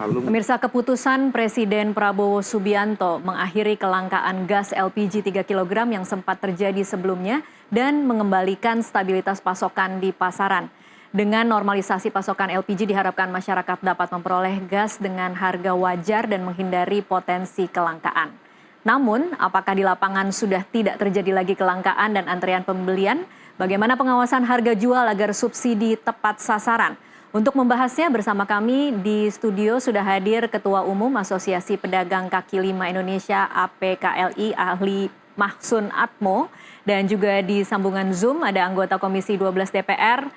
Halo. Pemirsa, keputusan Presiden Prabowo Subianto mengakhiri kelangkaan gas LPG 3 kg yang sempat terjadi sebelumnya dan mengembalikan stabilitas pasokan di pasaran. Dengan normalisasi pasokan LPG diharapkan masyarakat dapat memperoleh gas dengan harga wajar dan menghindari potensi kelangkaan. Namun, apakah di lapangan sudah tidak terjadi lagi kelangkaan dan antrean pembelian? Bagaimana pengawasan harga jual agar subsidi tepat sasaran? Untuk membahasnya bersama kami di studio sudah hadir Ketua Umum Asosiasi Pedagang Kaki Lima Indonesia APKLI Ahli Mahsun Atmo, dan juga di sambungan Zoom ada anggota Komisi 12 DPR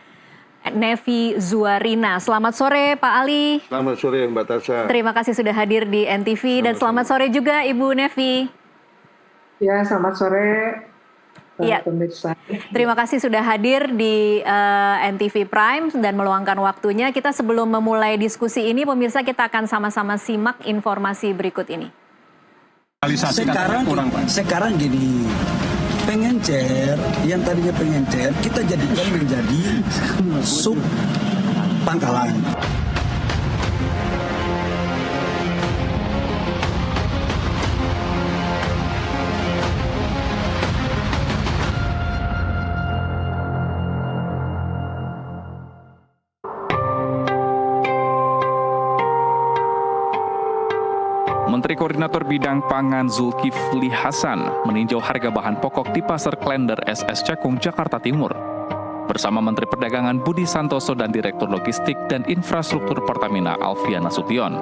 Nevi Zuarina. Selamat sore Pak Ali. Selamat sore Mbak Tasha. Terima kasih sudah hadir di NTV dan selamat sore juga Ibu Nevi. Ya, selamat sore. Iya, terima kasih sudah hadir di NTV Prime dan meluangkan waktunya. Kita sebelum memulai diskusi ini, pemirsa kita akan sama-sama simak informasi berikut ini. Sekarang gini, pengencer yang tadinya pengencer kita jadikan menjadi sub pangkalan. Menteri Koordinator Bidang Pangan Zulkifli Hasan meninjau harga bahan pokok di Pasar Klender SS Cakung, Jakarta Timur. Bersama Menteri Perdagangan Budi Santoso dan Direktur Logistik dan Infrastruktur Pertamina Alfian Nasution.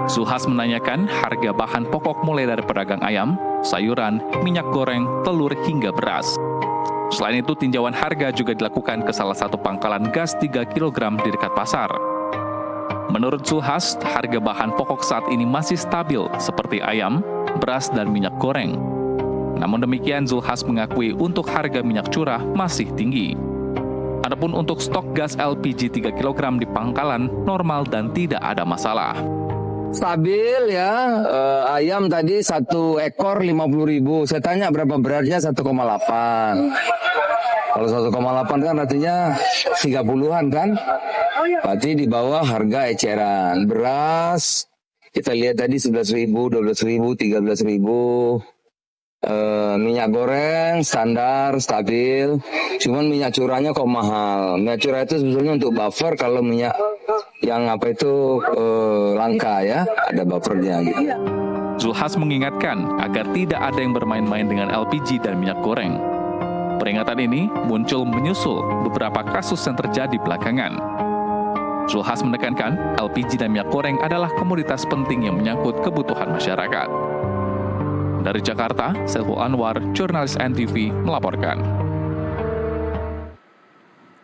Zulhas menanyakan harga bahan pokok mulai dari pedagang ayam, sayuran, minyak goreng, telur hingga beras. Selain itu, tinjauan harga juga dilakukan ke salah satu pangkalan gas 3 kg di dekat pasar. Menurut Zulhas, harga bahan pokok saat ini masih stabil seperti ayam, beras, dan minyak goreng. Namun demikian, Zulhas mengakui untuk harga minyak curah masih tinggi. Adapun untuk stok gas LPG 3 kg di pangkalan normal dan tidak ada masalah. Stabil ya, ayam tadi 1 ekor 50.000. Saya tanya berapa beratnya 1,8. Kalau 1,8 kan artinya 30-an kan? Berarti di bawah harga eceran. Beras, kita lihat tadi 11.000, 12.000, 13.000. Minyak goreng, standar, stabil. Cuman minyak curahnya kok mahal. Minyak curah itu sebetulnya untuk buffer kalau minyak yang langka ya. Ada buffernya gitu. Zulhas mengingatkan agar tidak ada yang bermain-main dengan LPG dan minyak goreng. Peringatan ini muncul menyusul beberapa kasus yang terjadi belakangan. Zulhas menekankan LPG dan minyak goreng adalah komoditas penting yang menyangkut kebutuhan masyarakat. Dari Jakarta, Saiful Anwar, jurnalis NTV, melaporkan.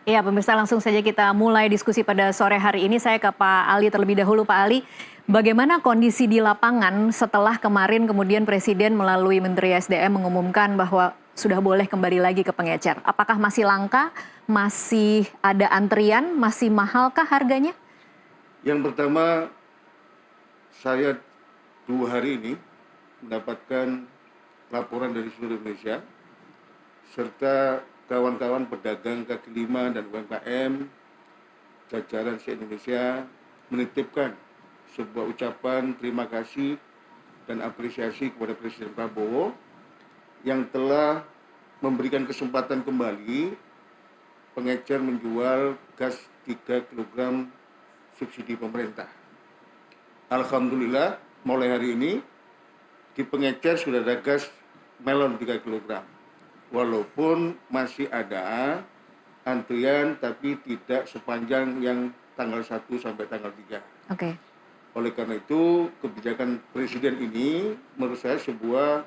Ya, pemirsa, langsung saja kita mulai diskusi pada sore hari ini. Saya ke Pak Ali terlebih dahulu. Pak Ali, bagaimana kondisi di lapangan setelah kemarin kemudian Presiden melalui Menteri SDM mengumumkan bahwa sudah boleh kembali lagi ke pengecer? Apakah masih langka, masih ada antrian, masih mahalkah harganya? Yang pertama, saya 2 hari ini mendapatkan laporan dari seluruh Indonesia serta kawan-kawan pedagang kaki lima dan UMKM jajaran se-Indonesia menitipkan sebuah ucapan terima kasih dan apresiasi kepada Presiden Prabowo yang telah memberikan kesempatan kembali pengecer menjual gas 3 kg subsidi pemerintah. Alhamdulillah, mulai hari ini di pengecer sudah ada gas melon 3 kg. Walaupun masih ada antrian tapi tidak sepanjang yang tanggal 1 sampai tanggal 3. Oke. Oleh karena itu, kebijakan Presiden ini menurut saya sebuah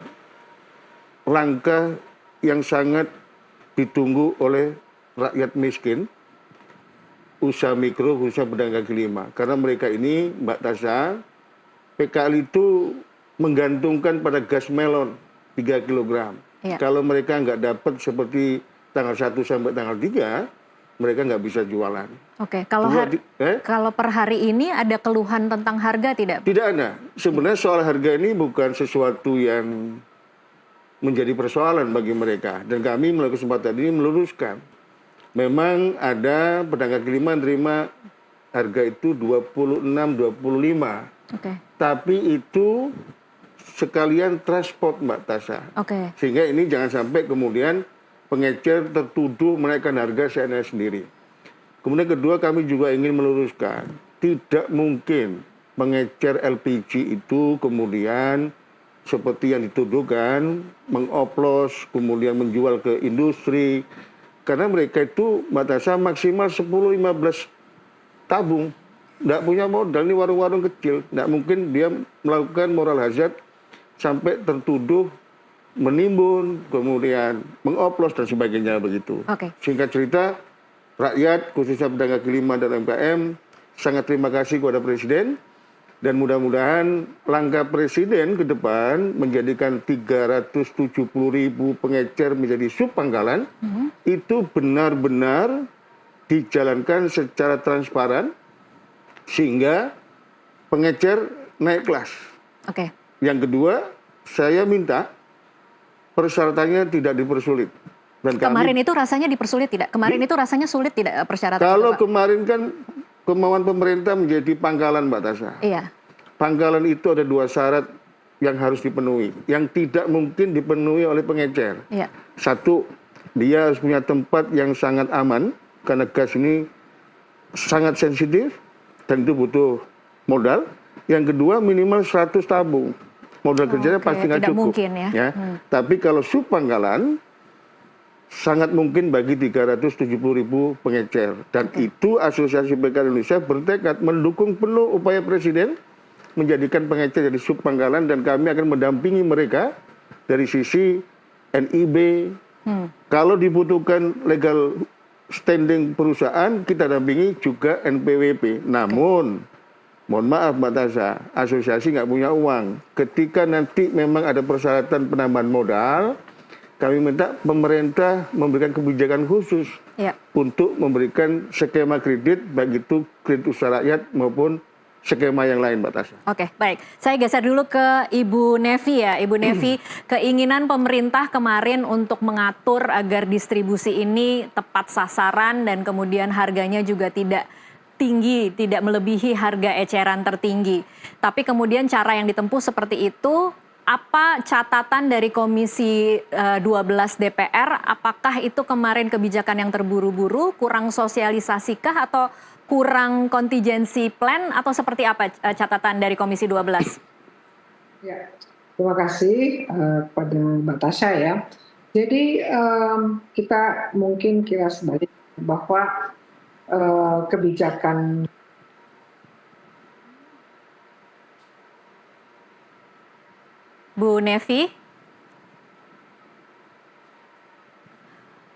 langkah yang sangat ditunggu oleh rakyat miskin, usaha mikro, usaha pedagang kaki lima. Karena mereka ini, Mbak Tasha, PKL itu menggantungkan pada gas melon 3 kg. Ya. Kalau mereka nggak dapat seperti tanggal 1 sampai tanggal 3, mereka nggak bisa jualan. Oke, kalau per hari ini ada keluhan tentang harga tidak? Tidak ada. Sebenarnya soal harga ini bukan sesuatu yang menjadi persoalan bagi mereka. Dan kami melalui kesempatan ini meluruskan. Memang ada pedagang kaki lima menerima harga itu 26-25. Oke. Tapi itu sekalian transport Mbak Tasha. Oke. Sehingga ini jangan sampai kemudian pengecer tertuduh menaikkan harga sendiri. Kemudian kedua, kami juga ingin meluruskan, tidak mungkin pengecer LPG itu kemudian seperti yang dituduhkan, mengoplos, kemudian menjual ke industri. Karena mereka itu Mbak Tasha maksimal 10-15 tabung. Nggak punya modal, ini warung-warung kecil. Nggak mungkin dia melakukan moral hazard sampai tertuduh menimbun, kemudian mengoplos dan sebagainya begitu. Oke. Singkat cerita, rakyat khususnya pedagang kaki lima dan UMKM sangat terima kasih kepada Presiden. Dan mudah-mudahan langkah Presiden ke depan menjadikan 370.000 pengecer menjadi subpangkalan itu benar-benar dijalankan secara transparan sehingga pengecer naik kelas. Oke. Yang kedua, saya minta persyaratannya tidak dipersulit. Dan Kemarin itu rasanya dipersulit tidak? Kemarin itu rasanya sulit tidak persyaratan kalau itu, Pak? kemarin kan kemauan pemerintah menjadi pangkalan Mbak Tasha. Iya. Pangkalan itu ada 2 syarat yang harus dipenuhi, yang tidak mungkin dipenuhi oleh pengecer. Iya. 1, dia harus punya tempat yang sangat aman, karena gas ini sangat sensitif, dan itu butuh modal. Yang kedua, minimal 100 tabung. Modal kerjanya pasti nggak tidak cukup. mungkin ya. Tapi kalau subpangkalan, sangat mungkin bagi 370.000 pengecer. Dan itu Asosiasi PKL Indonesia bertekad mendukung penuh upaya Presiden menjadikan pengecer jadi subpangkalan, dan kami akan mendampingi mereka dari sisi NIB. Kalau dibutuhkan legal standing perusahaan, kita dampingi juga NPWP. Namun, mohon maaf Mbak Tasha, asosiasi nggak punya uang. Ketika nanti memang ada persyaratan penambahan modal, kami minta pemerintah memberikan kebijakan khusus untuk memberikan skema kredit, baik itu kredit usaha rakyat maupun skema yang lain, Mbak Tasha. Oke, baik. Saya geser dulu ke Ibu Nevi ya. Ibu Nevi, keinginan pemerintah kemarin untuk mengatur agar distribusi ini tepat sasaran dan kemudian harganya juga tidak tinggi, tidak melebihi harga eceran tertinggi. Tapi kemudian cara yang ditempuh seperti itu, apa catatan dari Komisi 12 DPR? Apakah itu kemarin kebijakan yang terburu-buru, kurang sosialisasikah atau kurang contingency plan, atau seperti apa catatan dari Komisi 12? Ya, terima kasih kepada Mbak Tasha ya. Jadi kita mungkin kira sebalik bahwa kebijakan Bu Nevi?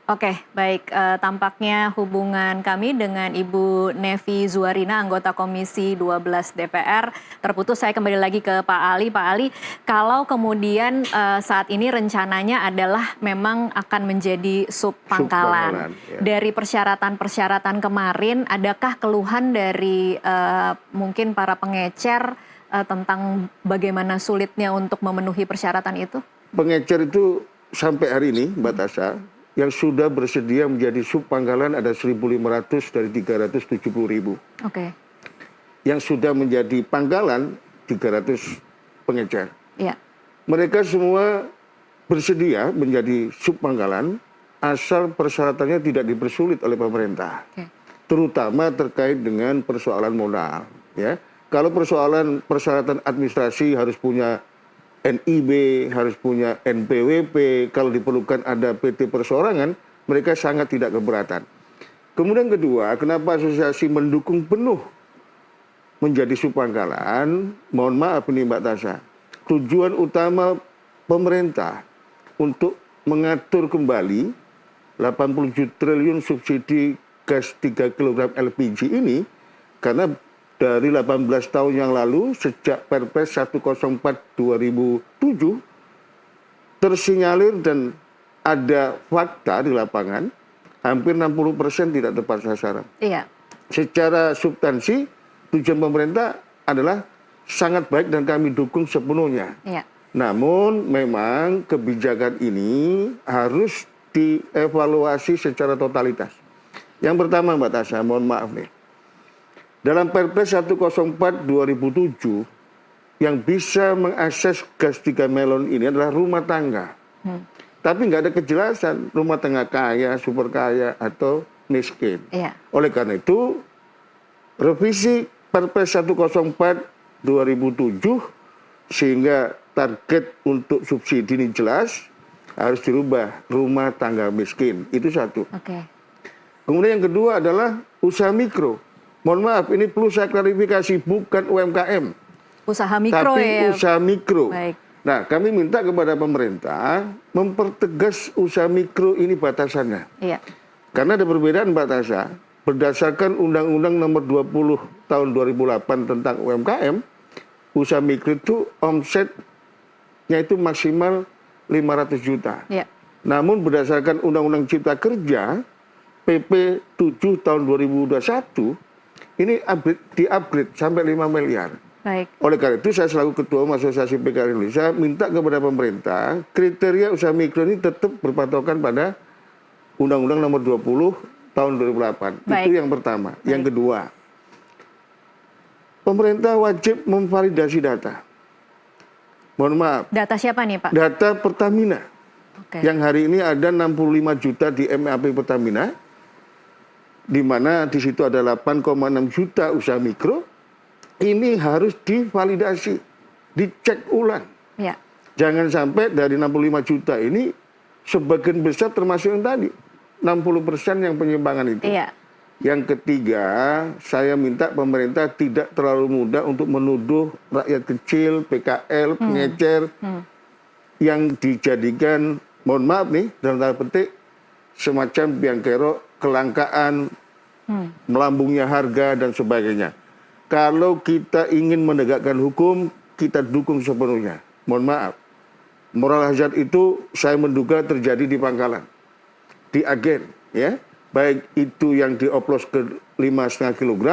Oke, baik. Tampaknya hubungan kami dengan Ibu Nevi Zuarina, anggota Komisi 12 DPR, terputus. Saya kembali lagi ke Pak Ali. Pak Ali, kalau kemudian saat ini rencananya adalah memang akan menjadi subpangkalan. Ya. Dari persyaratan-persyaratan kemarin, adakah keluhan dari mungkin para pengecer tentang bagaimana sulitnya untuk memenuhi persyaratan itu? Pengecer itu sampai hari ini, Mbak Tasha, yang sudah bersedia menjadi subpangkalan ada 1.500 dari 370.000. Oke. Yang sudah menjadi pangkalan 300 pengecer. Iya. Mereka semua bersedia menjadi subpangkalan asal persyaratannya tidak dipersulit oleh pemerintah. Oke. Terutama terkait dengan persoalan modal. Ya, kalau persyaratan administrasi harus punya NIB, harus punya NPWP, kalau diperlukan ada PT perseorangan, mereka sangat tidak keberatan. Kemudian kedua, kenapa asosiasi mendukung penuh menjadi subpangkalan? Mohon maaf ini Mbak Tasha, tujuan utama pemerintah untuk mengatur kembali 87 triliun subsidi gas 3 kg LPG ini, karena dari 18 tahun yang lalu, sejak Perpres 104/2007, tersinyalir dan ada fakta di lapangan, hampir 60% tidak tepat sasaran. Iya. Secara substansi, tujuan pemerintah adalah sangat baik dan kami dukung sepenuhnya. Iya. Namun memang kebijakan ini harus dievaluasi secara totalitas. Yang pertama Mbak Tasha, mohon maaf nih. Dalam Perpres 104 2007, yang bisa mengakses gas 3 melon ini adalah rumah tangga. Tapi nggak ada kejelasan rumah tangga kaya, super kaya, atau miskin. Iya. Oleh karena itu, revisi Perpres 104 2007 sehingga target untuk subsidi ini jelas harus dirubah, rumah tangga miskin. Itu satu. Oke. Kemudian yang kedua adalah usaha mikro. Mohon maaf, ini perlu saya klarifikasi, bukan UMKM. Usaha mikro tapi ya. usaha mikro. Baik. Nah, kami minta kepada pemerintah mempertegas usaha mikro ini batasannya. Iya. Karena ada perbedaan Mbak Tasha. Berdasarkan Undang-Undang Nomor 20 Tahun 2008 tentang UMKM, usaha mikro itu omsetnya itu maksimal 500 juta. Iya. Namun berdasarkan Undang-Undang Cipta Kerja PP 7 tahun 2021 ini di-upgrade sampai 5 miliar. Baik. Oleh karena itu saya selaku Ketua Asosiasi PKL Indonesia minta kepada pemerintah kriteria usaha mikro ini tetap berpatokan pada Undang-Undang Nomor 20 tahun 2008. Baik. Itu yang pertama. Yang kedua, pemerintah wajib memvalidasi data. Mohon maaf, Data siapa nih Pak? data Pertamina. Oke. Yang hari ini ada 65 juta di MAP Pertamina, di mana di situ ada 8,6 juta usaha mikro. Ini harus divalidasi, dicek ulang. Iya. Jangan sampai dari 65 juta ini sebagian besar termasuk yang tadi 60% yang penyimpangan itu. Iya. Yang ketiga, saya minta pemerintah tidak terlalu mudah untuk menuduh rakyat kecil, PKL, pengecer yang dijadikan, mohon maaf nih, dalam tanda petik semacam biang kerok, kelangkaan, melambungnya harga dan sebagainya. Kalau kita ingin menegakkan hukum, kita dukung sepenuhnya. Mohon maaf, moral hazard itu saya menduga terjadi di pangkalan, di agen, ya. Baik itu yang dioplos ke 5,5 kg,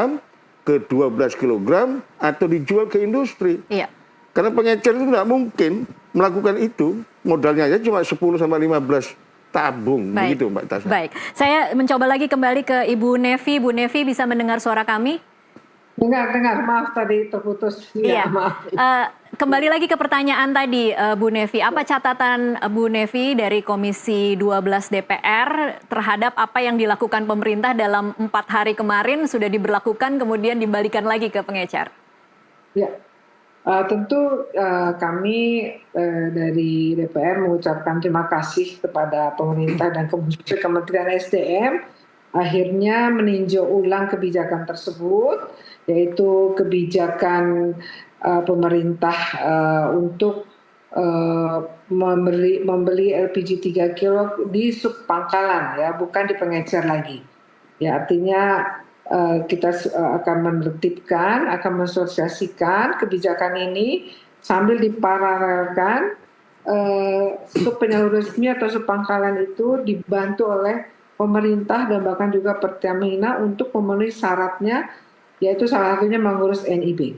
ke 12 kg, atau dijual ke industri. Iya. Karena pengecer itu tidak mungkin melakukan itu, modalnya aja cuma 10 sampai 15 tabung. Baik. Begitu Mbak Tasha. Baik. Saya mencoba lagi kembali ke Ibu Nevi. Bu Nevi bisa mendengar suara kami? Dengar, maaf tadi terputus. Iya. Ya, maaf. Kembali lagi ke pertanyaan tadi, Bu Nevi. Apa catatan Bu Nevi dari Komisi 12 DPR terhadap apa yang dilakukan pemerintah dalam 4 hari kemarin sudah diberlakukan kemudian dibalikan lagi ke pengecer? Ya, tentu kami dari DPR mengucapkan terima kasih kepada pemerintah dan khususnya Kementerian SDM akhirnya meninjau ulang kebijakan tersebut, yaitu kebijakan pemerintah untuk membeli LPG 3 kilo di sub pangkalan, ya, bukan di pengecer lagi. Ya, artinya kita akan menertibkan, akan mensosialisasikan kebijakan ini sambil diparalelkan sub penyalur resmi atau sub pangkalan itu dibantu oleh pemerintah dan bahkan juga Pertamina untuk memenuhi syaratnya, yaitu salah satunya mengurus NIB.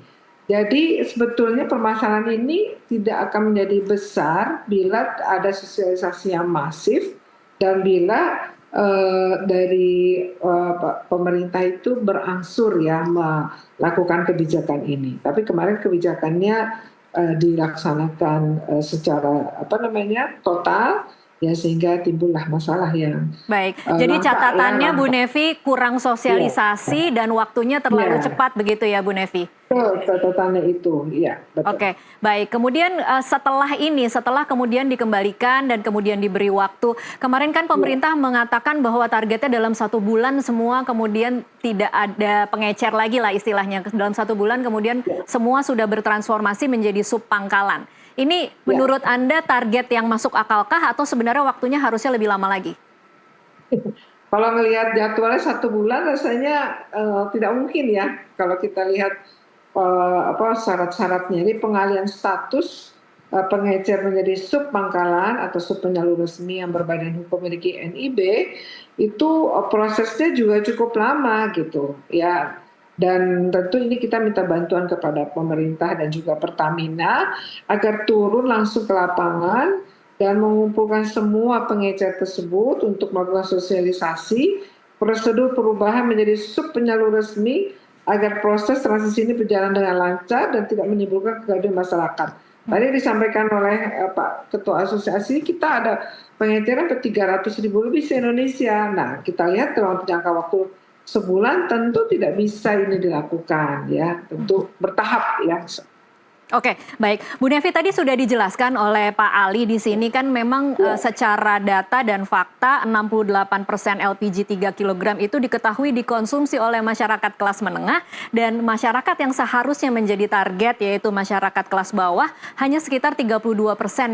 Jadi sebetulnya permasalahan ini tidak akan menjadi besar bila ada sosialisasi yang masif dan bila dari pemerintah itu berangsur ya melakukan kebijakan ini. Tapi kemarin kebijakannya dilaksanakan secara total. Ya, sehingga timbullah masalah yang baik. Jadi catatannya Bu Nevi kurang sosialisasi dan waktunya terlalu cepat begitu ya Bu Nevi? Betul, catatannya itu, ya. Betul. Oke, baik. Kemudian setelah kemudian dikembalikan dan kemudian diberi waktu. Kemarin kan pemerintah mengatakan bahwa targetnya dalam 1 bulan semua kemudian tidak ada pengecer lagi lah istilahnya. Dalam 1 bulan kemudian semua sudah bertransformasi menjadi sub pangkalan. Ini menurut Anda target yang masuk akalkah atau sebenarnya waktunya harusnya lebih lama lagi? Kalau melihat jadwalnya 1 bulan rasanya tidak mungkin ya. Kalau kita lihat syarat-syaratnya, ini pengalihan status pengecer menjadi sub pangkalan atau sub penyalur resmi yang berbadan hukum memiliki NIB, itu prosesnya juga cukup lama gitu ya. Dan tentu ini kita minta bantuan kepada pemerintah dan juga Pertamina agar turun langsung ke lapangan dan mengumpulkan semua pengecer tersebut untuk melakukan sosialisasi prosedur perubahan menjadi sub penyalur resmi agar proses transisi ini berjalan dengan lancar dan tidak menimbulkan kegaduhan masyarakat. Tadi disampaikan oleh Pak Ketua Asosiasi, kita ada pengeceran 300.000 lebih se-Indonesia. Nah, kita lihat dalam jangka waktu sebulan tentu tidak bisa ini dilakukan, ya, tentu bertahap, ya. Oke, baik. Bu Nevi, tadi sudah dijelaskan oleh Pak Ali di sini kan memang secara data dan fakta 68% LPG 3 kg itu diketahui dikonsumsi oleh masyarakat kelas menengah, dan masyarakat yang seharusnya menjadi target yaitu masyarakat kelas bawah hanya sekitar 32%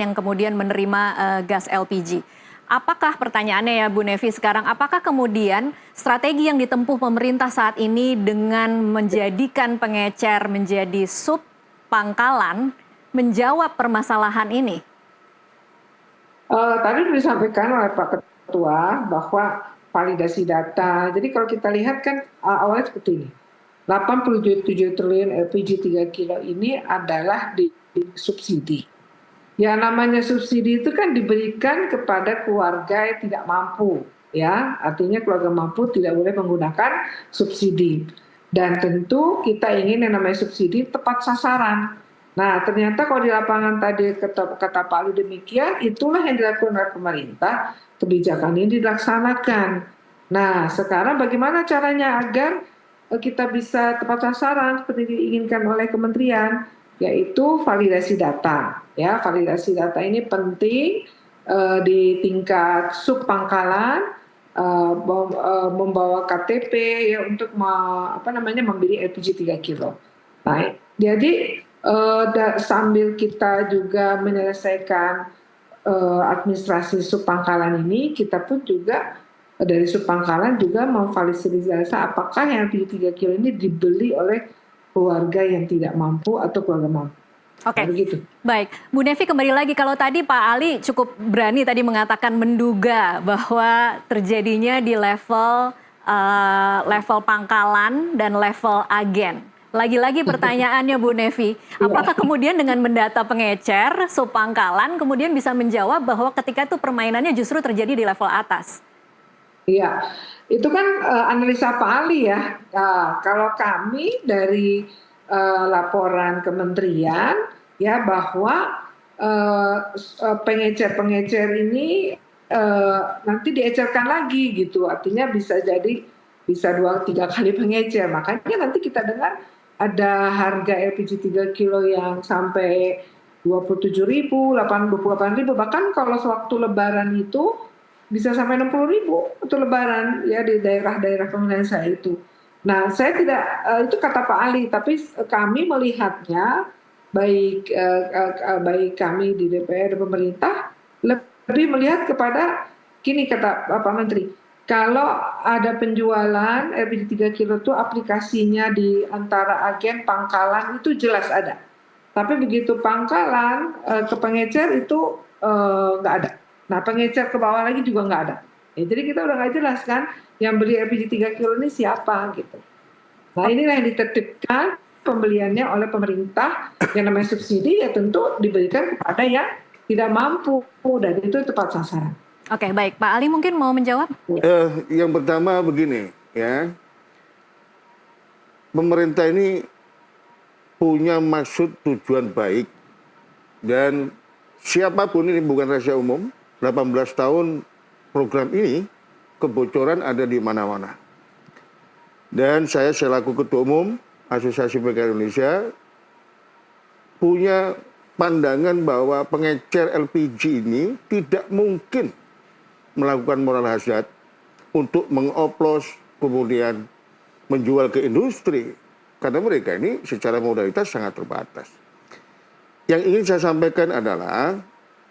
yang kemudian menerima gas LPG. Apakah, pertanyaannya ya Bu Nevi sekarang, apakah kemudian strategi yang ditempuh pemerintah saat ini dengan menjadikan pengecer menjadi sub pangkalan menjawab permasalahan ini? Tadi disampaikan oleh Pak Ketua bahwa validasi data. Jadi kalau kita lihat kan awalnya seperti ini. 87 triliun LPG 3 kilo ini adalah disubsidi. Ya, namanya subsidi itu kan diberikan kepada keluarga yang tidak mampu, ya. Artinya keluarga mampu tidak boleh menggunakan subsidi. Dan tentu kita ingin yang namanya subsidi tepat sasaran. Nah, ternyata kalau di lapangan tadi kata Pak Ali demikian, itulah yang dilakukan oleh pemerintah, kebijakan ini dilaksanakan. Nah, sekarang bagaimana caranya agar kita bisa tepat sasaran seperti diinginkan oleh kementerian, yaitu validasi data. Ya, validasi data ini penting di tingkat sub pangkalan, membawa KTP ya untuk membeli LPG 3 kilo. Nah, jadi sambil kita juga menyelesaikan administrasi sub pangkalan ini, kita pun juga dari sub pangkalan juga memfasilitasi apakah yang LPG 3 kilo ini dibeli oleh keluarga yang tidak mampu atau keluarga mampu. Oke, baik. Bu Nevi, kembali lagi, kalau tadi Pak Ali cukup berani tadi mengatakan menduga bahwa terjadinya di level pangkalan dan level agen. Lagi-lagi pertanyaannya Bu Nevi, apakah kemudian dengan mendata pengecer sub pangkalan kemudian bisa menjawab bahwa ketika itu permainannya justru terjadi di level atas? Iya, itu kan analisa Pak Ali ya. Kalau kami dari laporan kementerian ya bahwa pengecer ini nanti diecerkan lagi gitu, artinya bisa jadi bisa 2-3 kali pengecer. Makanya nanti kita dengar ada harga LPG 3 kilo yang sampai 27.000, 28.000, bahkan kalau sewaktu lebaran itu bisa sampai 60.000 untuk lebaran ya di daerah-daerah pemilihan saya itu. Nah, saya tidak, itu kata Pak Ali, tapi kami melihatnya, baik kami di DPR dan pemerintah, lebih melihat kepada, gini kata Bapak Menteri, kalau ada penjualan LPG 3 kilo itu aplikasinya di antara agen pangkalan itu jelas ada. Tapi begitu pangkalan ke pengecer itu nggak ada. Nah, pengecer ke bawah lagi juga nggak ada. Ya, jadi kita udah nggak jelas kan yang beli LPG 3 kilo ini siapa gitu. Nah, inilah yang ditertibkan pembeliannya oleh pemerintah, yang namanya subsidi ya tentu diberikan kepada yang tidak mampu, dan itu tepat sasaran. Oke, baik. Pak Ali mungkin mau menjawab? Yang pertama begini ya, pemerintah ini punya maksud tujuan baik, dan siapapun, ini bukan rahasia umum, 18 tahun program ini kebocoran ada di mana-mana. Dan saya selaku Ketua Umum Asosiasi PKL Indonesia punya pandangan bahwa pengecer LPG ini tidak mungkin melakukan moral hazard untuk mengoplos kemudian menjual ke industri, karena mereka ini secara modalitas sangat terbatas. Yang ingin saya sampaikan adalah,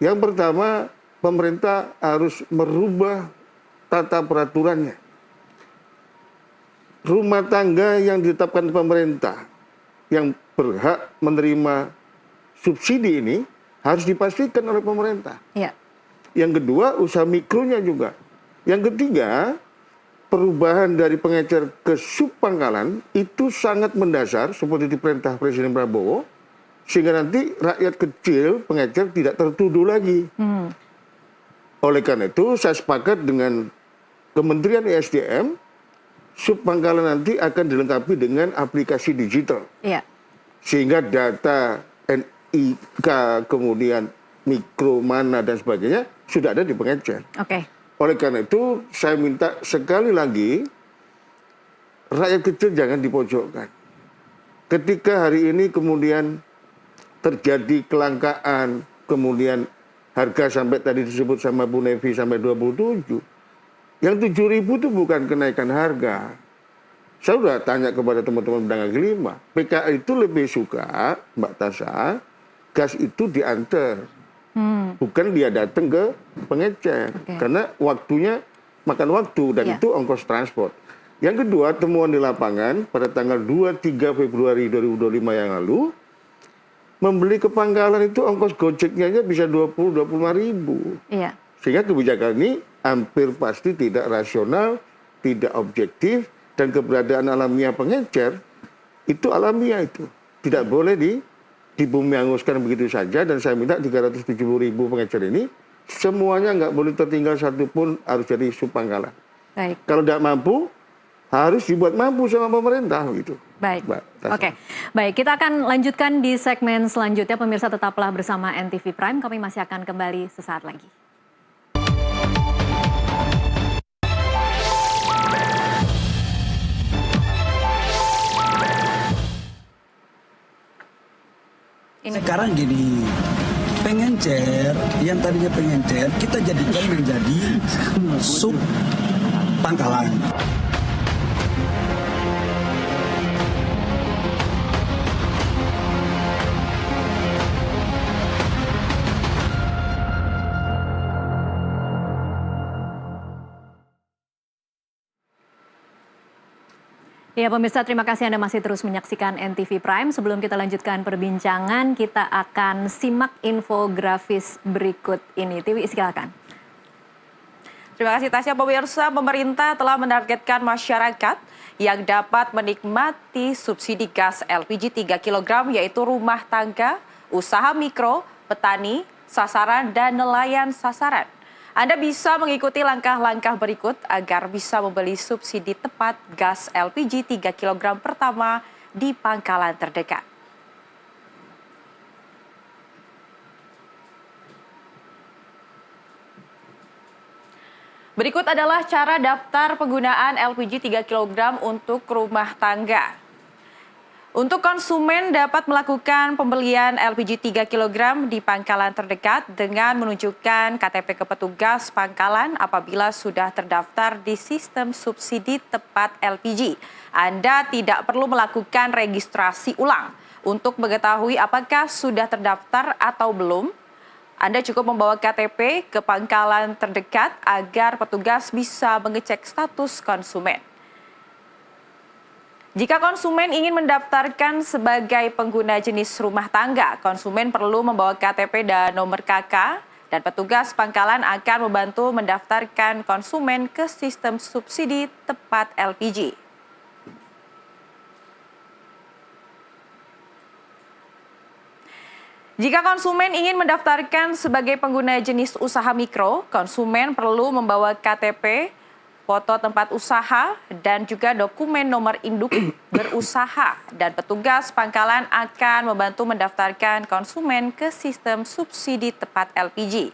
yang pertama, pemerintah harus merubah tata peraturannya. Rumah tangga yang ditetapkan pemerintah yang berhak menerima subsidi ini harus dipastikan oleh pemerintah. Ya. Yang kedua, usaha mikronya juga. Yang ketiga, perubahan dari pengecer ke subpangkalan itu sangat mendasar seperti diperintah Presiden Prabowo, sehingga nanti rakyat kecil pengecer tidak tertuduh lagi. Oleh karena itu saya sepakat dengan Kementerian ESDM sub pangkalan nanti akan dilengkapi dengan aplikasi digital. Iya. Sehingga data NIK, kemudian mikro, mana, dan sebagainya sudah ada di pengecer. Oke. Oleh karena itu, saya minta sekali lagi, rakyat kecil jangan dipojokkan. Ketika hari ini kemudian terjadi kelangkaan, kemudian harga sampai tadi disebut sama Bu Nevi sampai 27, yang 7.000 itu bukan kenaikan harga. Saya sudah tanya kepada teman-teman pedagang kaki lima, PKI itu lebih suka, Mbak Tasha, gas itu diantar. Bukan dia datang ke pengecer. Karena waktunya makan waktu dan itu ongkos transport. Yang kedua, temuan di lapangan pada tanggal 2-3 Februari 2025 yang lalu, membeli ke pangkalan itu ongkos gojeknya aja bisa 20-25 ribu. Iya. Sehingga kebijakan ini hampir pasti tidak rasional, tidak objektif, dan keberadaan alamiah pengecer itu alamiah itu. Tidak boleh dibumi anguskan begitu saja, dan saya minta 370 ribu pengecer ini semuanya nggak boleh tertinggal satupun, harus jadi sub pangkalan. Baik. Kalau tidak mampu, harus dibuat mampu sama pemerintah gitu. Baik. Oke. Baik, kita akan lanjutkan di segmen selanjutnya. Pemirsa tetaplah bersama NTV Prime. Kami masih akan kembali sesaat lagi. Sekarang gini, pengencer, yang tadinya pengencer, kita jadikan menjadi sub pangkalan. Ya pemirsa, terima kasih Anda masih terus menyaksikan NTV Prime. Sebelum kita lanjutkan perbincangan, kita akan simak infografis berikut ini. Tiwi, silakan. Terima kasih Tasya. Pemirsa, pemerintah telah menargetkan masyarakat yang dapat menikmati subsidi gas LPG 3 kg, yaitu rumah tangga, usaha mikro, petani, sasaran, dan nelayan sasaran. Anda bisa mengikuti langkah-langkah berikut agar bisa membeli subsidi tepat gas LPG 3 kg pertama di pangkalan terdekat. Berikut adalah cara daftar penggunaan LPG 3 kg untuk rumah tangga. Untuk konsumen dapat melakukan pembelian LPG 3 kg di pangkalan terdekat dengan menunjukkan KTP ke petugas pangkalan apabila sudah terdaftar di sistem subsidi tepat LPG. Anda tidak perlu melakukan registrasi ulang. Untuk mengetahui apakah sudah terdaftar atau belum, Anda cukup membawa KTP ke pangkalan terdekat agar petugas bisa mengecek status konsumen. Jika konsumen ingin mendaftarkan sebagai pengguna jenis rumah tangga, konsumen perlu membawa KTP dan nomor KK, dan petugas pangkalan akan membantu mendaftarkan konsumen ke sistem subsidi tepat LPG. Jika konsumen ingin mendaftarkan sebagai pengguna jenis usaha mikro, konsumen perlu membawa KTP, foto tempat usaha, dan juga dokumen nomor induk berusaha, dan petugas pangkalan akan membantu mendaftarkan konsumen ke sistem subsidi tepat LPG.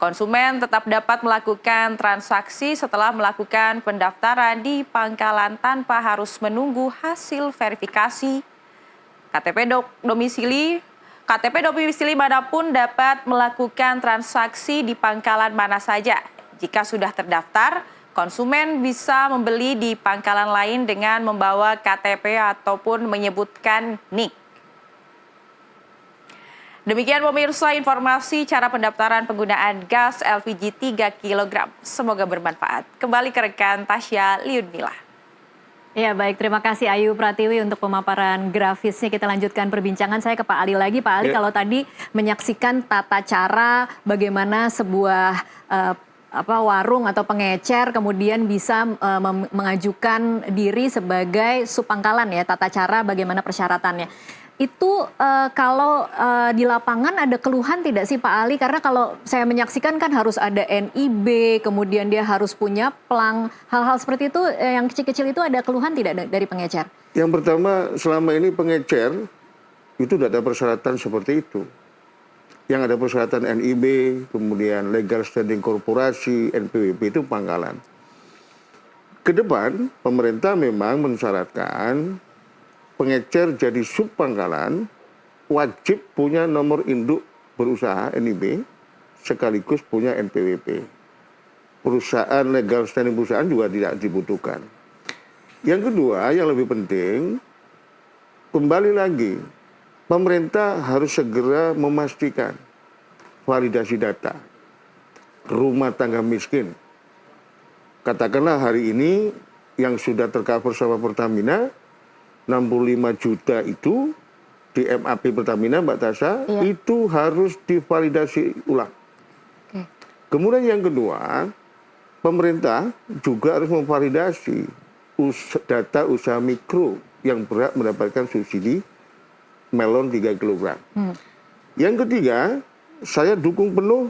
Konsumen tetap dapat melakukan transaksi setelah melakukan pendaftaran di pangkalan tanpa harus menunggu hasil verifikasi. KTP domisili manapun dapat melakukan transaksi di pangkalan mana saja. Jika sudah terdaftar, konsumen bisa membeli di pangkalan lain dengan membawa KTP ataupun menyebutkan NIK. Demikian pemirsa informasi cara pendaftaran penggunaan gas LPG 3 kg. Semoga bermanfaat. Kembali ke rekan Tasya Liudmila. Ya baik, terima kasih Ayu Pratiwi untuk pemaparan grafisnya. Kita lanjutkan perbincangan. Saya ke Pak Ali lagi. Pak Ali, kalau tadi menyaksikan tata cara bagaimana sebuah warung atau pengecer kemudian bisa mengajukan diri sebagai subpangkalan ya, tata cara bagaimana persyaratannya. Itu kalau di lapangan ada keluhan tidak sih Pak Ali? Karena kalau saya menyaksikan kan harus ada NIB, kemudian dia harus punya plang, hal-hal seperti itu yang kecil-kecil itu ada keluhan tidak dari pengecer? Yang pertama, selama ini pengecer itu tidak ada persyaratan seperti itu. Yang ada persyaratan NIB, kemudian legal standing korporasi, NPWP itu pangkalan. Ke depan, pemerintah memang mensyaratkan pengecer jadi subpangkalan wajib punya nomor induk berusaha NIB sekaligus punya NPWP. Perusahaan legal standing perusahaan juga tidak dibutuhkan. Yang kedua, yang lebih penting, kembali lagi, pemerintah harus segera memastikan validasi data rumah tangga miskin. Katakanlah hari ini yang sudah tercover sama Pertamina 65 juta itu di MAP Pertamina, Mbak Tasha, itu harus divalidasi ulang. Kemudian yang kedua, pemerintah juga harus memvalidasi data usaha mikro yang berhak mendapatkan subsidi melon 3 kg. Yang ketiga, saya dukung penuh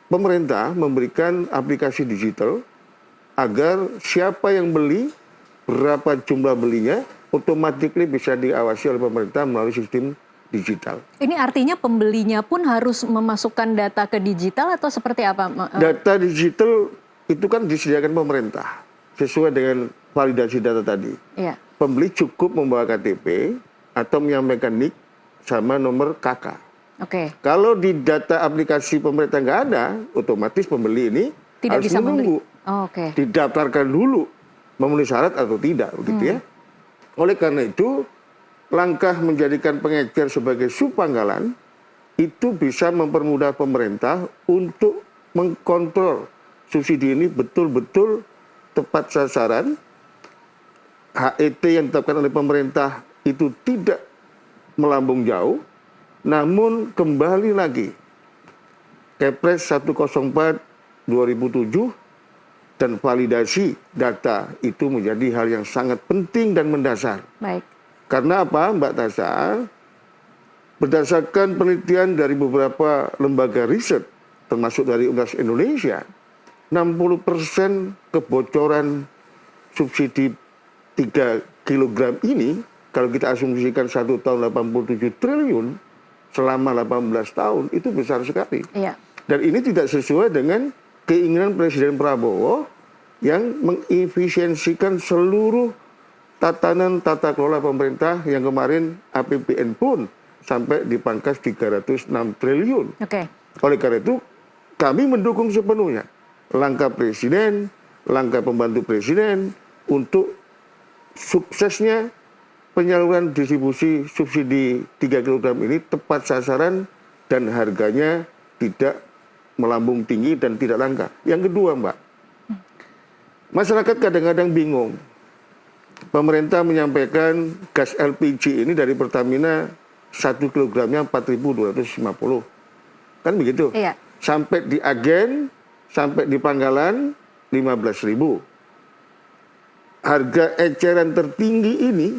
pemerintah memberikan aplikasi digital agar siapa yang beli, berapa jumlah belinya, otomatis bisa diawasi oleh pemerintah melalui sistem digital. Ini artinya pembelinya pun harus memasukkan data ke digital atau seperti apa? Data digital itu kan disediakan pemerintah sesuai dengan validasi data tadi. Iya. Pembeli cukup membawa KTP atau menyampaikan NIK sama nomor KK. Oke. Kalau di data aplikasi pemerintah nggak ada, otomatis pembeli ini Tidak harus bisa menunggu. Oh, oke. Didaftarkan dulu memenuhi syarat atau tidak, begitu ya. Oleh karena itu, langkah menjadikan pengecer sebagai subpangkalan itu bisa mempermudah pemerintah untuk mengkontrol subsidi ini betul-betul tepat sasaran. HET yang ditetapkan oleh pemerintah itu tidak melambung jauh, namun kembali lagi Kepres 104 2007 dan validasi data itu menjadi hal yang sangat penting dan mendasar. Baik. Karena apa, Mbak Tasha? Berdasarkan penelitian dari beberapa lembaga riset, termasuk dari Universitas Indonesia, 60% kebocoran subsidi 3 kg ini, kalau kita asumsikan 1 tahun 87 triliun, selama 18 tahun, itu besar sekali. Iya. Dan ini tidak sesuai dengan keinginan Presiden Prabowo yang mengefisiensikan seluruh tatanan tata kelola pemerintah yang kemarin APBN pun sampai dipangkas 306 triliun. Oke. Oleh karena itu, kami mendukung sepenuhnya langkah Presiden, langkah pembantu Presiden untuk suksesnya penyaluran distribusi subsidi 3 kg ini tepat sasaran dan harganya tidak melambung tinggi dan tidak langka. Yang kedua, Mbak, masyarakat kadang-kadang bingung. Pemerintah menyampaikan gas LPG ini dari Pertamina 1 kilogramnya 4.250. Kan begitu? Iya. Sampai di agen, sampai di pangkalan 15.000. Harga eceran tertinggi ini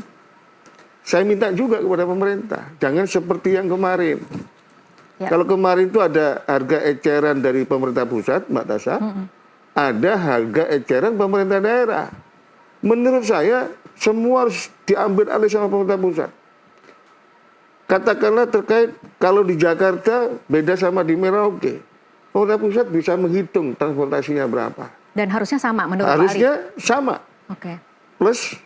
saya minta juga kepada pemerintah, jangan seperti yang kemarin. Ya. Kalau kemarin itu ada harga eceran dari pemerintah pusat, Mbak Tasha, ada harga eceran pemerintah daerah. Menurut saya, semua harus diambil alih sama pemerintah pusat. Katakanlah terkait kalau di Jakarta beda sama di Merauke. Pemerintah pusat bisa menghitung transportasinya berapa. Dan harusnya sama menurut Pak Ari? Harusnya sama. Oke. Plus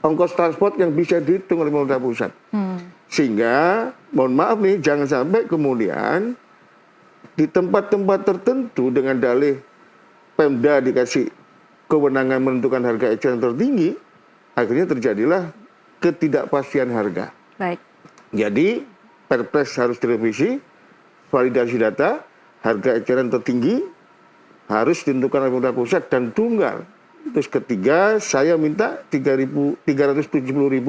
ongkos transport yang bisa dihitung oleh pemerintah pusat. Sehingga, mohon maaf nih, jangan sampai kemudian di tempat-tempat tertentu dengan dalih Pemda dikasih kewenangan menentukan harga eceran tertinggi, akhirnya terjadilah ketidakpastian harga. Baik. Jadi, Perpres harus direvisi, validasi data, harga eceran tertinggi harus ditentukan oleh pemerintah pusat dan tunggal. Terus ketiga, saya minta 370.000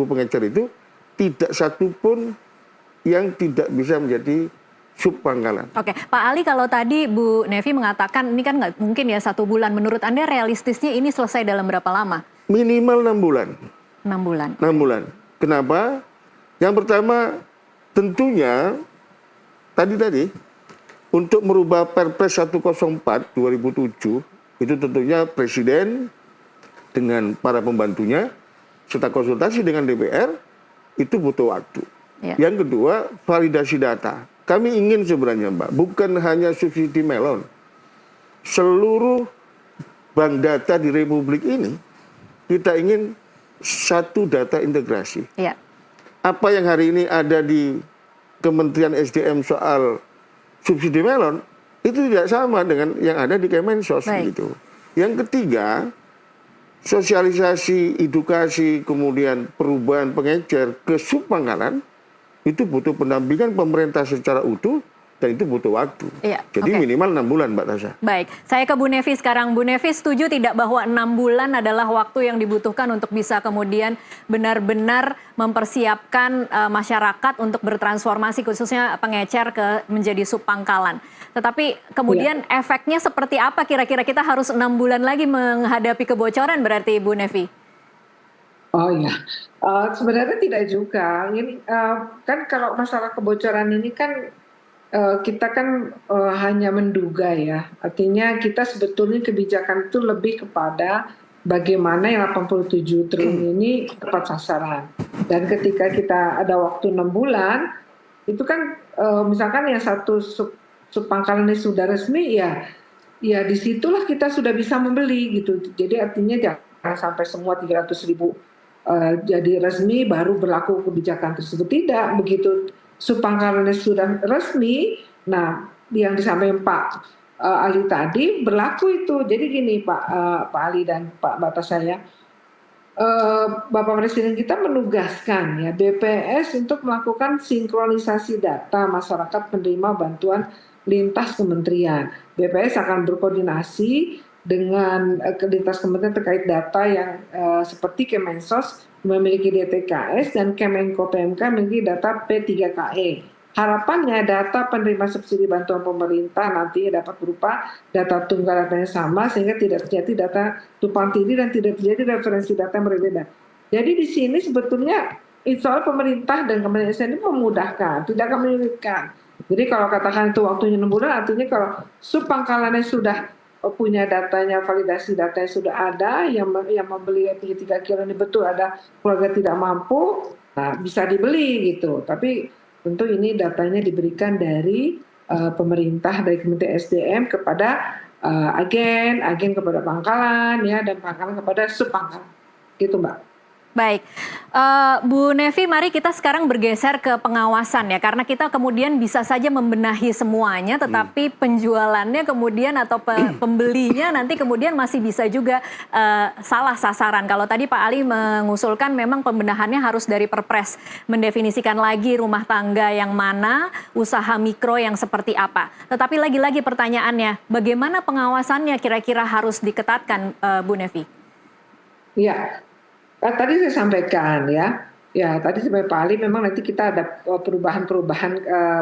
pengecer itu tidak satu pun yang tidak bisa menjadi subpangkalan. Oke, Pak Ali, kalau tadi Bu Nevi mengatakan ini kan nggak mungkin ya 1 bulan. Menurut Anda realistisnya ini selesai dalam berapa lama? Minimal 6 bulan. 6 bulan. 6 bulan. Kenapa? Yang pertama, tentunya tadi untuk merubah Perpres 104 2007 itu tentunya Presiden dengan para pembantunya serta konsultasi dengan DPR itu butuh waktu. Ya. Yang kedua, validasi data. Kami ingin sebenarnya, Mbak, bukan hanya subsidi melon. Seluruh bank data di Republik ini kita ingin satu data integrasi. Ya. Apa yang hari ini ada di Kementerian SDM soal subsidi melon itu tidak sama dengan yang ada di Kemensos gitu. Yang ketiga, sosialisasi, edukasi, kemudian perubahan pengecer ke subpangkalan itu butuh pendampingan pemerintah secara utuh dan itu butuh waktu. Iya, Jadi oke. minimal 6 bulan, Mbak Tasya. Baik, saya ke Bu Nevi sekarang. Bu Nevi setuju tidak bahwa 6 bulan adalah waktu yang dibutuhkan untuk bisa kemudian benar-benar mempersiapkan masyarakat untuk bertransformasi khususnya pengecer menjadi subpangkalan. Tetapi kemudian efeknya seperti apa kira-kira, kita harus 6 bulan lagi menghadapi kebocoran berarti Bu Nevi? Oh ya, sebenarnya tidak juga. Ini kan kalau masalah kebocoran ini kan kita kan hanya menduga ya. Artinya kita sebetulnya kebijakan itu lebih kepada bagaimana yang 87 triliun ini tepat sasaran. Dan ketika kita ada waktu 6 bulan, itu kan misalkan yang satu subpangkalan ini sudah resmi ya disitulah kita sudah bisa membeli gitu. Jadi artinya jangan sampai semua 300.000 jadi resmi baru berlaku kebijakan tersebut. Tidak, begitu subpangkalannya sudah resmi, nah yang disampaikan Pak Ali tadi berlaku itu. Jadi gini Pak Ali dan Pak Batasya, Bapak Presiden kita menugaskan ya BPS untuk melakukan sinkronisasi data masyarakat penerima bantuan lintas kementerian. BPS akan berkoordinasi dengan lintas kementerian terkait data yang seperti Kemensos memiliki DTKS dan Kemenko PMK memiliki data P3KE. Harapannya data penerima subsidi bantuan pemerintah nanti dapat berupa data tunggal datanya sama sehingga tidak terjadi data tumpang tindih dan tidak terjadi referensi data yang berbeda. Jadi di sini sebetulnya insya Allah pemerintah dan Kementerian SDM ini memudahkan, tidak akan menyulitkan. Jadi kalau katakan itu waktunya 6 bulan, artinya kalau subpangkalannya sudah punya datanya, validasi datanya sudah ada, yang membeli LPG 3 kilo ini betul ada keluarga tidak mampu, nah bisa dibeli gitu. Tapi tentu ini datanya diberikan dari pemerintah, dari Kementerian SDM kepada agen kepada pangkalan ya, dan pangkalan kepada subpangkalan. Gitu Mbak. Baik, Bu Nevi, mari kita sekarang bergeser ke pengawasan ya, karena kita kemudian bisa saja membenahi semuanya, tetapi penjualannya kemudian atau pembelinya nanti kemudian masih bisa juga salah sasaran. Kalau tadi Pak Ali mengusulkan memang pembenahannya harus dari Perpres, mendefinisikan lagi rumah tangga yang mana, usaha mikro yang seperti apa. Tetapi lagi-lagi pertanyaannya, bagaimana pengawasannya kira-kira harus diketatkan, Bu Nevi? Ya. Tadi saya sampaikan ya tadi sampai Pak Ali memang nanti kita ada perubahan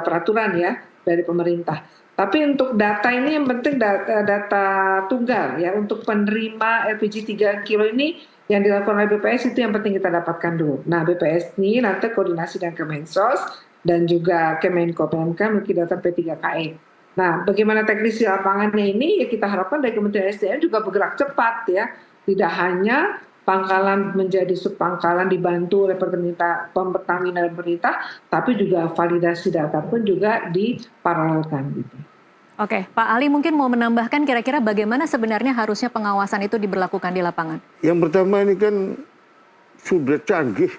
peraturan ya dari pemerintah. Tapi untuk data ini yang penting data tunggal ya, untuk penerima LPG 3 kilo ini yang dilakukan oleh BPS itu yang penting kita dapatkan dulu. Nah BPS ini nanti koordinasi dengan Kemensos dan juga Kemenko PMK memiliki data P3KE. Nah bagaimana teknis di lapangannya ini ya kita harapkan dari Kementerian SDM juga bergerak cepat ya, tidak hanya pangkalan menjadi subpangkalan dibantu oleh Pertamina dan pemerintah, tapi juga validasi data pun juga diparalelkan. Gitu. Oke, Pak Ali mungkin mau menambahkan kira-kira bagaimana sebenarnya harusnya pengawasan itu diberlakukan di lapangan? Yang pertama ini kan sudah canggih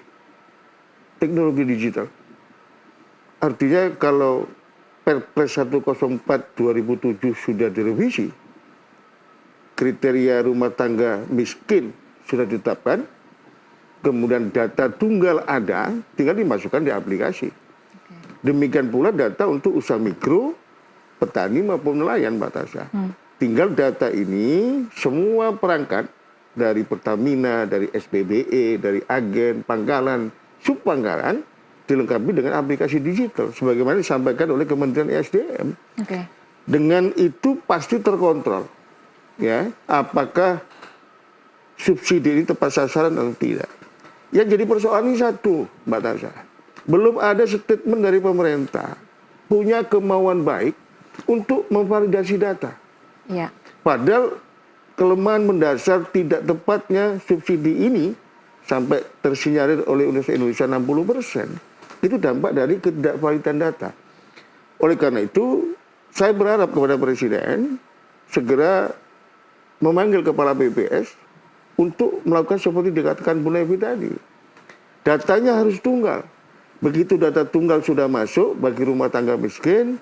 teknologi digital. Artinya kalau Perpres 104 2007 sudah direvisi, kriteria rumah tangga miskin sudah ditetapkan, kemudian data tunggal ada, tinggal dimasukkan di aplikasi. Demikian pula data untuk usaha mikro, petani maupun nelayan, Mbak Tasya. Tinggal data ini semua perangkat dari Pertamina, dari SPBE, dari agen, pangkalan, subpangkalan dilengkapi dengan aplikasi digital, sebagaimana disampaikan oleh Kementerian SDM. Dengan itu pasti terkontrol, ya, apakah subsidi ini tepat sasaran atau tidak. Yang jadi persoalan ini satu, Mbak Tasya. belum ada statement dari pemerintah punya kemauan baik untuk memvalidasi data. Ya. Padahal kelemahan mendasar tidak tepatnya subsidi ini sampai tersinyalir oleh Universitas Indonesia 60%, itu dampak dari ketidakvalidan data. Oleh karena itu, saya berharap kepada Presiden segera memanggil Kepala BPS untuk melakukan seperti dikatakan Bu Nevi tadi. Datanya harus tunggal. Begitu data tunggal sudah masuk bagi rumah tangga miskin,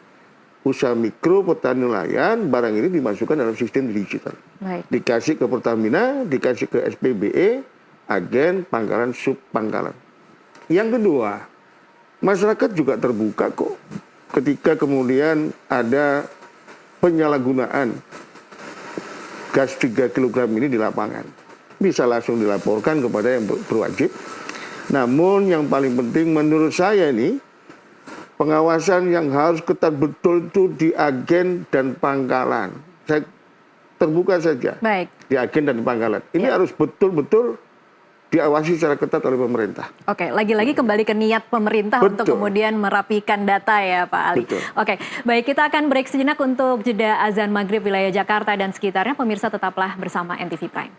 usaha mikro, petani nelayan, barang ini dimasukkan dalam sistem digital. Baik. Dikasih ke Pertamina, dikasih ke SPBE, agen, pangkalan, sub pangkalan. Yang kedua, masyarakat juga terbuka kok ketika kemudian ada penyalahgunaan gas 3 kg ini di lapangan. Bisa langsung dilaporkan kepada yang berwajib. Namun yang paling penting menurut saya ini, pengawasan yang harus ketat betul itu di agen dan pangkalan. Saya terbuka saja. Baik. Di agen dan pangkalan. Ini harus betul-betul diawasi secara ketat oleh pemerintah. Oke, lagi-lagi kembali ke niat pemerintah untuk kemudian merapikan data ya Pak Ali. Betul. Oke, baik, kita akan break sejenak untuk jeda azan maghrib wilayah Jakarta dan sekitarnya. Pemirsa tetaplah bersama NTV Prime.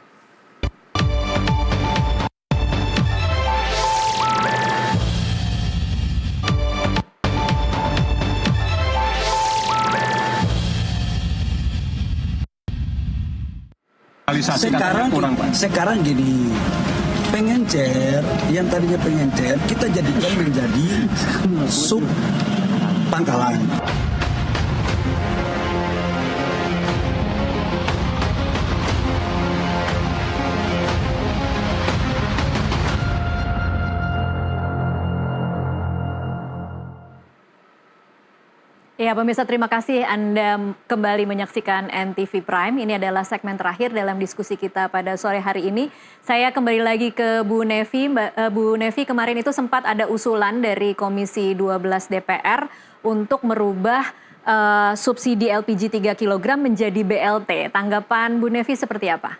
Sekarang gini, pengencer yang tadinya pengencer kita jadikan menjadi sub pangkalan. Ya, pemirsa, terima kasih Anda kembali menyaksikan NTV Prime. Ini adalah segmen terakhir dalam diskusi kita pada sore hari ini. Saya kembali lagi ke Bu Nevi. Bu Nevi, kemarin itu sempat ada usulan dari Komisi 12 DPR untuk merubah subsidi LPG 3 kg menjadi BLT. Tanggapan Bu Nevi seperti apa?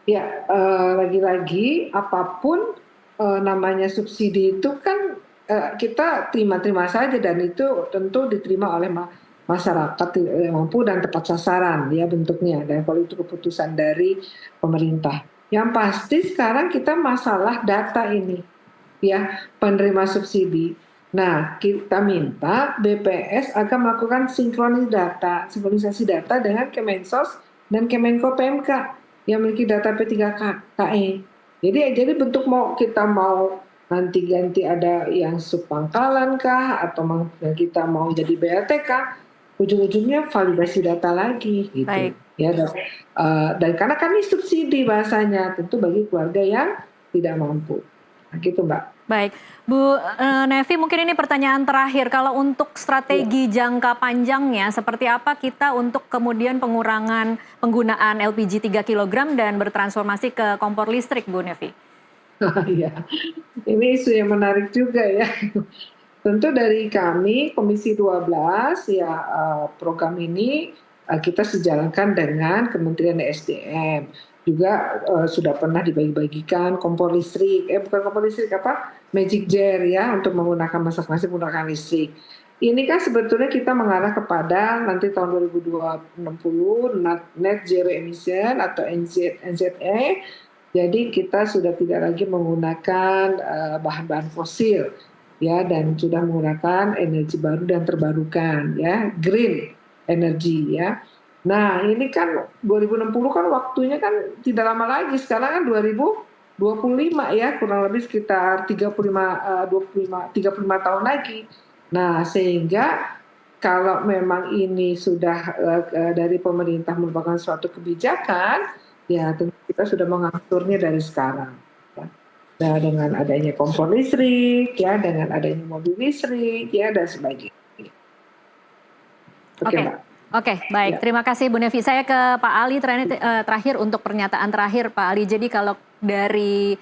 Ya, lagi-lagi apapun namanya subsidi itu kan kita terima-terima saja, dan itu tentu diterima oleh masyarakat yang mampu dan tepat sasaran ya bentuknya, dan kalau itu keputusan dari pemerintah. Yang pasti sekarang kita masalah data ini ya, penerima subsidi. Nah, kita minta BPS agar melakukan sinkronisasi data dengan Kemensos dan Kemenko PMK yang memiliki data P3KE. Jadi bentuk kita mau nanti ganti ada yang subpangkalan kah, atau kita mau jadi BLT kah, ujung-ujungnya validasi data lagi gitu. Baik. Ya, dan karena kami subsidi bahasanya tentu bagi keluarga yang tidak mampu. Nah, gitu Mbak. Baik, Bu Nevi, mungkin ini pertanyaan terakhir. Kalau untuk strategi jangka panjangnya, seperti apa kita untuk kemudian pengurangan penggunaan LPG 3 kg dan bertransformasi ke kompor listrik, Bu Nevi? Ya, ini isu yang menarik juga ya. Tentu dari kami Komisi 12 ya, program ini kita sejalankan dengan Kementerian SDM. Juga sudah pernah dibagi-bagikan kompor listrik, bukan kompor listrik, magic jar ya, untuk menggunakan masak-masak menggunakan listrik. Ini kan sebetulnya kita mengarah kepada nanti tahun 2060 net zero emission atau NZE. Jadi kita sudah tidak lagi menggunakan bahan-bahan fosil ya, dan sudah menggunakan energi baru dan terbarukan ya, green energy ya. Nah, ini kan 2060 kan waktunya kan tidak lama lagi, sekarang kan 2025 ya, kurang lebih sekitar 35 tahun lagi. Nah, sehingga kalau memang ini sudah dari pemerintah merupakan suatu kebijakan, ya tentu kita sudah mengaturnya dari sekarang. Ya. Nah, dengan adanya kompor listrik, ya, dengan adanya mobil listrik, ya, dan sebagainya. Oke, Mbak. Oke, baik. Ya. Terima kasih Bu Nevi. Saya ke Pak Ali terakhir untuk pernyataan terakhir, Pak Ali. Jadi kalau dari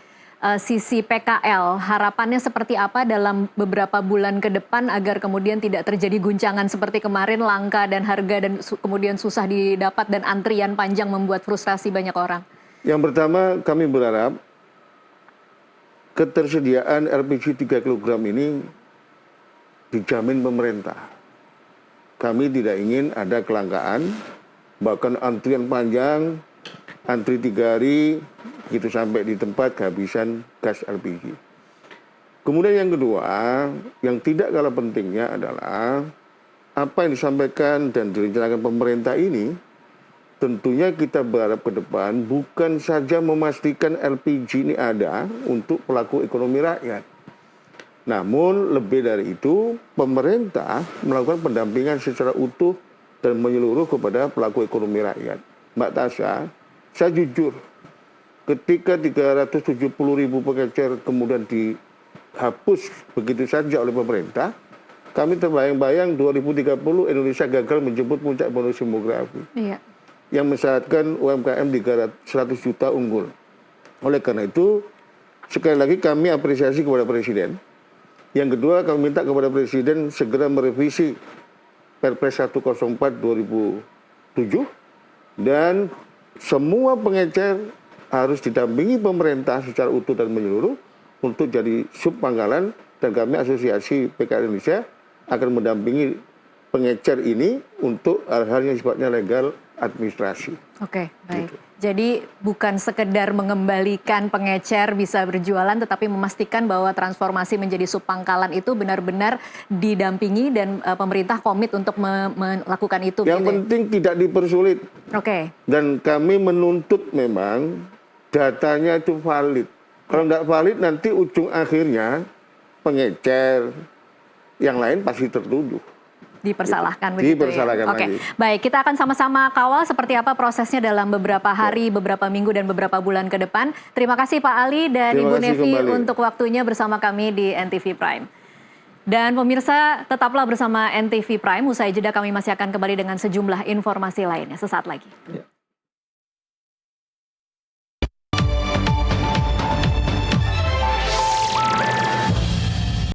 sisi PKL, harapannya seperti apa dalam beberapa bulan ke depan agar kemudian tidak terjadi guncangan seperti kemarin, langka dan harga dan kemudian susah didapat dan antrian panjang membuat frustrasi banyak orang? Yang pertama, kami berharap ketersediaan LPG 3 kg ini dijamin pemerintah. Kami tidak ingin ada kelangkaan, bahkan antrian panjang, antri 3 hari, gitu sampai di tempat kehabisan gas LPG. Kemudian yang kedua, yang tidak kalah pentingnya adalah apa yang disampaikan dan direncanakan pemerintah ini, tentunya kita berharap ke depan bukan saja memastikan LPG ini ada untuk pelaku ekonomi rakyat. Namun lebih dari itu, pemerintah melakukan pendampingan secara utuh dan menyeluruh kepada pelaku ekonomi rakyat. Mbak Tasya, saya jujur, ketika 370.000 pengecer kemudian dihapus begitu saja oleh pemerintah, kami terbayang-bayang 2030 Indonesia gagal menjemput puncak bonus demografi. Iya. Yang mensyaratkan UMKM 100 juta unggul. Oleh karena itu, sekali lagi kami apresiasi kepada Presiden. Yang kedua, kami minta kepada Presiden segera merevisi Perpres 104 2007 dan semua pengecer harus didampingi pemerintah secara utuh dan menyeluruh untuk jadi sub pangkalan, dan kami asosiasi PKL Indonesia akan mendampingi pengecer ini untuk hal-hal yang sifatnya legal administrasi. Oke, baik. Gitu. Jadi bukan sekedar mengembalikan pengecer bisa berjualan, tetapi memastikan bahwa transformasi menjadi sub pangkalan itu benar-benar didampingi dan pemerintah komit untuk melakukan itu. Yang gitu penting tidak dipersulit. Oke. Dan kami menuntut memang datanya itu valid. Kalau tidak valid nanti ujung akhirnya pengecer yang lain pasti tertuduh. Dipersalahkan begitu Dipersalahkan ya. Oke, lagi. baik, kita akan sama-sama kawal seperti apa prosesnya dalam beberapa hari, beberapa minggu dan beberapa bulan ke depan. Terima kasih Pak Ali dan Terima Ibu kasih Nevi kembali. untuk waktunya bersama kami di NTV Prime. Dan pemirsa, tetaplah bersama NTV Prime. Usai jeda kami masih akan kembali dengan sejumlah informasi lainnya sesaat lagi.